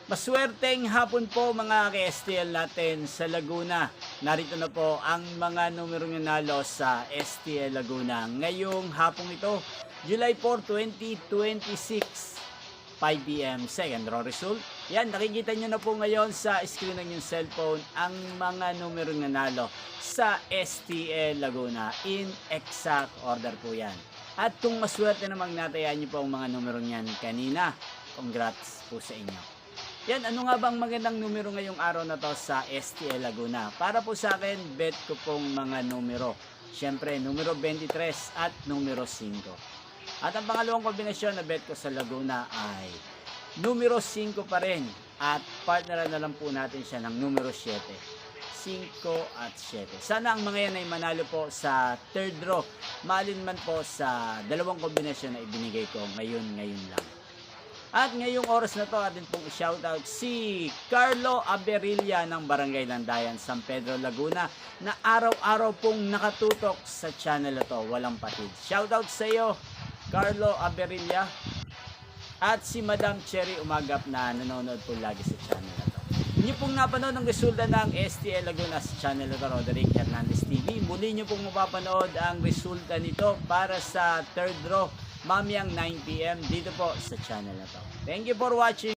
Maswerteng hapon po mga ka-STL natin sa Laguna. Narito na po ang mga numerong nanalo sa STL Laguna. Ngayong hapong ito, July 4, 2026, 5 p.m. second draw result. Yan, nakikita nyo na po ngayon sa screen ng inyong cellphone ang mga numerong nanalo sa STL Laguna. In exact order po yan. At kung maswerte namang natayaan nyo po ang mga numerong yan kanina, congrats po sa inyo. Yan, ano nga bang magandang numero ngayong araw na to sa STL Laguna? Para po sa akin, bet ko pong mga numero. Siyempre, numero 23 at numero 5. At ang pangalawang kombinasyon na bet ko sa Laguna ay numero 5 pa rin. At partneran na lang po natin siya ng numero 7. 5 at 7. Sana ang mga yan ay manalo po sa third draw. Malin man po sa dalawang kombinasyon na ibinigay ko ngayon lang. At ngayong oras na to, atin pong shoutout si Carlo Aberilla ng Barangay Landayan, San Pedro, Laguna, na araw-araw pong nakatutok sa channel na to, walang patid. Shoutout sa iyo, Carlo Aberilla. At si Madam Cherry Umagap na nanonood po lagi sa channel na to. Hindi pong napanood ang resulta ng STL Laguna sa channel na to, Roderick Hernandez TV. Muli nyo pong mapapanood ang resulta nito para sa third draw mamayang 9 p.m. dito po sa channel na to. Thank you for watching.